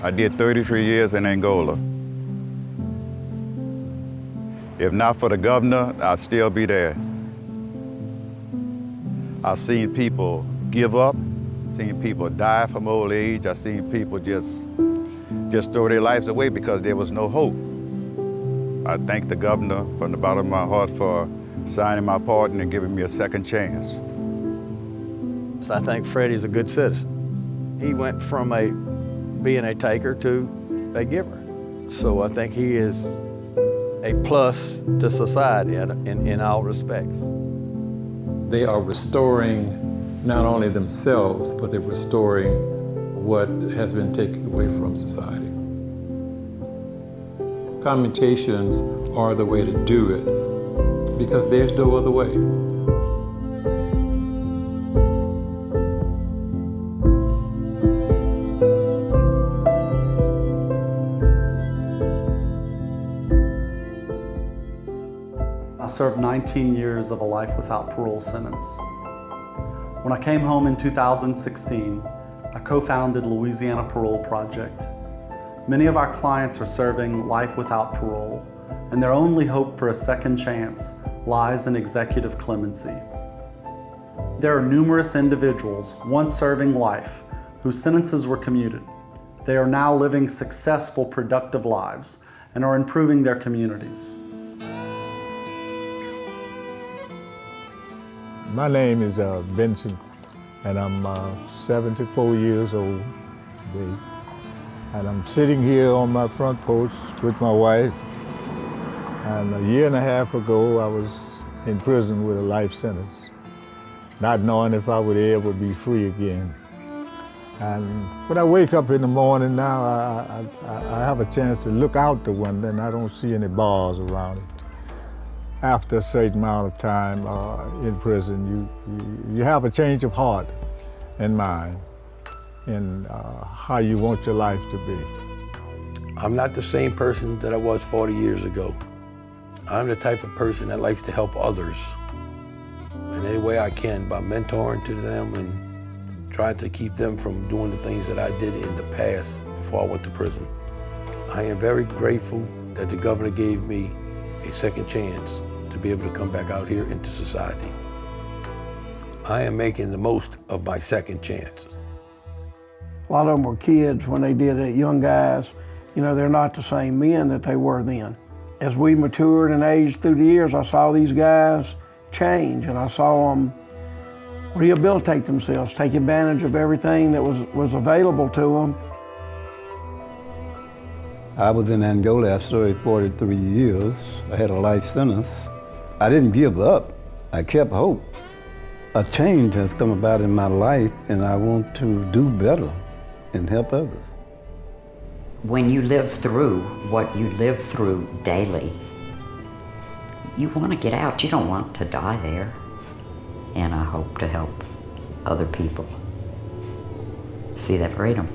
I did 33 years in Angola. If not for the governor, I'd still be there. I've seen people give up, seen people die from old age. I've seen people just throw their lives away because there was no hope. I thank the governor from the bottom of my heart for signing my pardon and giving me a second chance. So I think Freddie's a good citizen. He went from being a taker to a giver. So I think he is a plus to society in all respects. They are restoring not only themselves, but they're restoring what has been taken away from society. Commutations are the way to do it because there's no other way. I served 19 years of a life without parole sentence. When I came home in 2016, I co-founded Louisiana Parole Project. Many of our clients are serving life without parole, and their only hope for a second chance lies in executive clemency. There are numerous individuals once serving life whose sentences were commuted. They are now living successful, productive lives and are improving their communities. My name is Benson, and I'm 74 years old today. And I'm sitting here on my front porch with my wife. And a year and a half ago, I was in prison with a life sentence, not knowing if I would ever be free again. And when I wake up in the morning now, I have a chance to look out the window and I don't see any bars around it. After a certain amount of time in prison, you have a change of heart and mind in how you want your life to be. I'm not the same person that I was 40 years ago. I'm the type of person that likes to help others in any way I can by mentoring to them and trying to keep them from doing the things that I did in the past before I went to prison. I am very grateful that the governor gave me a second chance to be able to come back out here into society. I am making the most of my second chance. A lot of them were kids when they did it, young guys. You know, they're not the same men that they were then. As we matured and aged through the years, I saw these guys change and I saw them rehabilitate themselves, take advantage of everything that was available to them. I was in Angola after 43 years. I had a life sentence. I didn't give up. I kept hope. A change has come about in my life and I want to do better and help others. When you live through what you live through daily, you want to get out. You don't want to die there. And I hope to help other people see that freedom.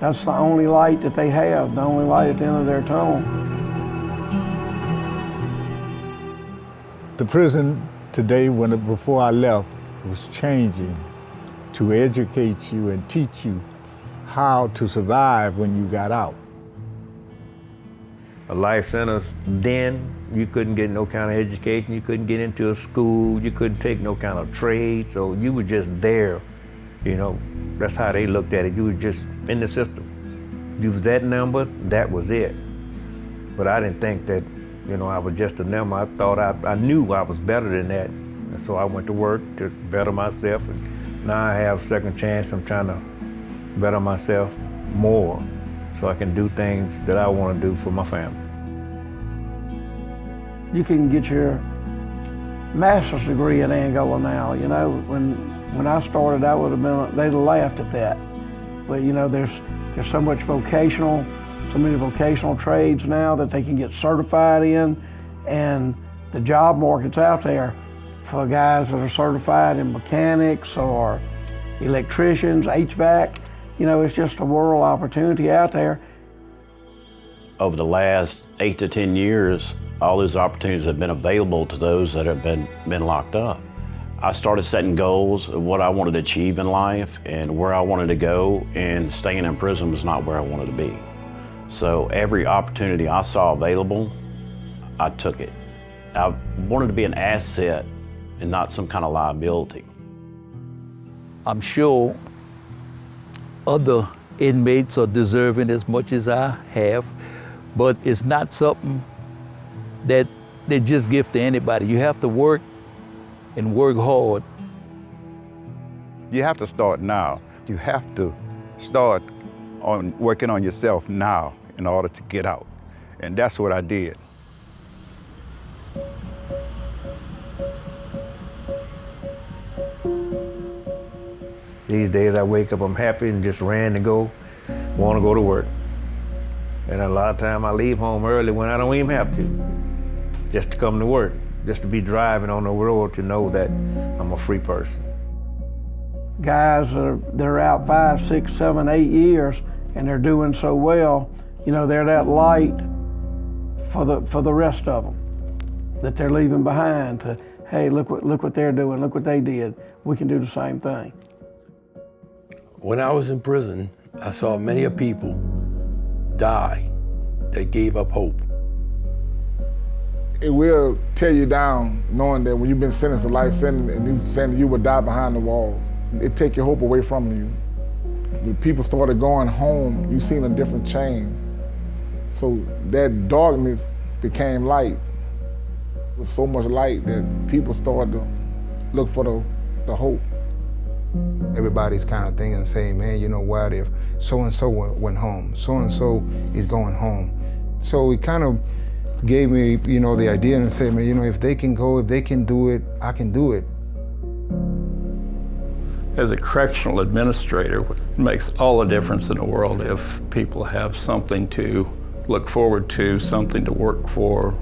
That's the only light that they have, the only light at the end of their tunnel. The prison today, before I left, was changing to educate you and teach you how to survive when you got out. A life sentence, then you couldn't get no kind of education, you couldn't get into a school, you couldn't take no kind of trade, so you were just there, you know. That's how they looked at it. You were just in the system. You was that number, that was it. But I didn't think that, you know, I was just a number. I thought I knew I was better than that. And so I went to work to better myself. And now I have a second chance. I'm trying to better myself more so I can do things that I want to do for my family. You can get your master's degree at Angola now, you know. When I started, that would have been, they'd have laughed at that. But you know, there's so many vocational trades now that they can get certified in, and the job market's out there for guys that are certified in mechanics or electricians, HVAC. You know, it's just a world opportunity out there. Over the last 8 to 10 years, all those opportunities have been available to those that have been locked up. I started setting goals of what I wanted to achieve in life and where I wanted to go, and staying in prison was not where I wanted to be. So every opportunity I saw available, I took it. I wanted to be an asset and not some kind of liability. I'm sure other inmates are deserving as much as I have, but it's not something that they just give to anybody. You have to work and work hard. You have to start now. You have to start on working on yourself now in order to get out. And that's what I did. These days I wake up, I'm happy and just ran to go, want to go to work. And a lot of time I leave home early when I don't even have to, just to come to work, just to be driving on the road to know that I'm a free person. Guys they're out 5, 6, 7, 8 years and they're doing so well, you know, they're that light for the rest of them that they're leaving behind to, hey, look what they're doing, look what they did. We can do the same thing. When I was in prison, I saw many people die that gave up hope. It will tear you down knowing that when you've been sentenced to life sentence and you saying you will die behind the walls. It take your hope away from you. When people started going home, you seen a different change. So that darkness became light. It was so much light that people started to look for the hope. Everybody's kind of thinking, saying, man, you know what, if so-and-so went home, so-and-so is going home. So it kind of gave me, you know, the idea and said, man, you know, if they can go, if they can do it, I can do it. As a correctional administrator, it makes all the difference in the world if people have something to look forward to, something to work for.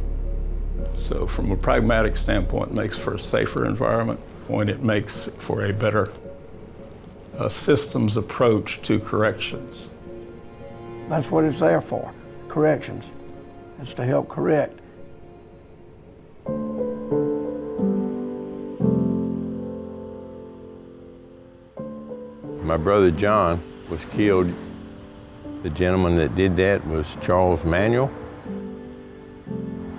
So from a pragmatic standpoint, it makes for a safer environment, and it makes for a better systems approach to corrections. That's what it's there for, corrections. It's to help correct. My brother John was killed. The gentleman that did that was Charles Manuel.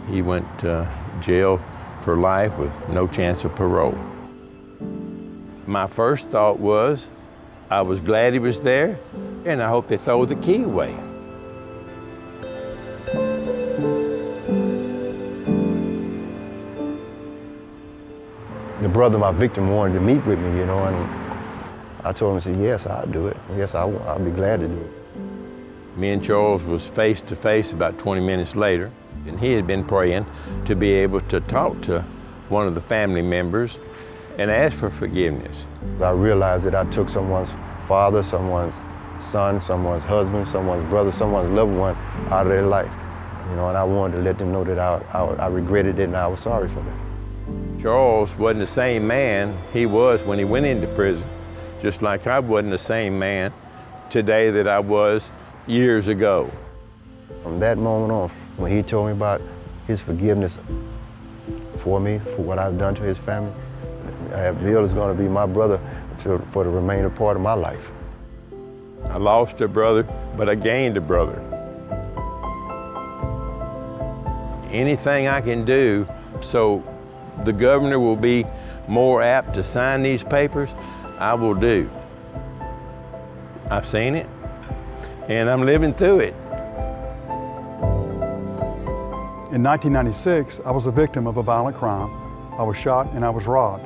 He went to jail for life with no chance of parole. My first thought was, I was glad he was there, and I hope they throw the key away. The brother of my victim wanted to meet with me, you know, and I told him, I said, yes, I'll do it. Yes, I'll be glad to do it. Me and Charles was face to face about 20 minutes later, and he had been praying to be able to talk to one of the family members and ask for forgiveness. I realized that I took someone's father, someone's son, someone's husband, someone's brother, someone's loved one out of their life, you know, and I wanted to let them know that I regretted it and I was sorry for that. Charles wasn't the same man he was when he went into prison, just like I wasn't the same man today that I was years ago. From that moment on, when he told me about his forgiveness for me, for what I've done to his family, Bill is going to be my brother for the remainder part of my life. I lost a brother, but I gained a brother. Anything I can do so the governor will be more apt to sign these papers, I will do. I've seen it, and I'm living through it. In 1996, I was a victim of a violent crime. I was shot and I was robbed.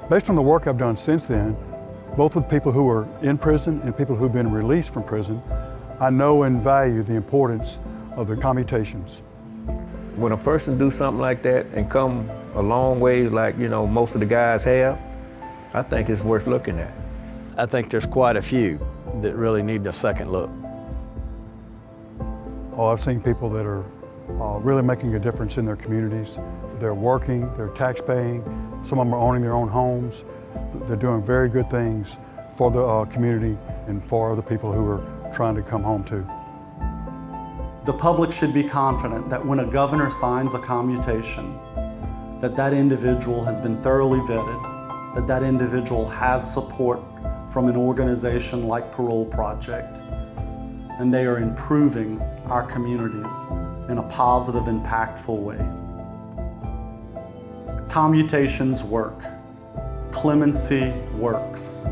Based on the work I've done since then, both with people who are in prison and people who've been released from prison, I know and value the importance of the commutations. When a person do something like that and come a long ways like, you know, most of the guys have, I think it's worth looking at. I think there's quite a few that really need a second look. Oh, I've seen people that are really making a difference in their communities. They're working, they're tax paying, some of them are owning their own homes. They're doing very good things for the community and for the people who are trying to come home too. The public should be confident that when a governor signs a commutation, that individual has been thoroughly vetted, that that individual has support from an organization like Parole Project, and they are improving our communities in a positive, impactful way. Commutations work. Clemency works.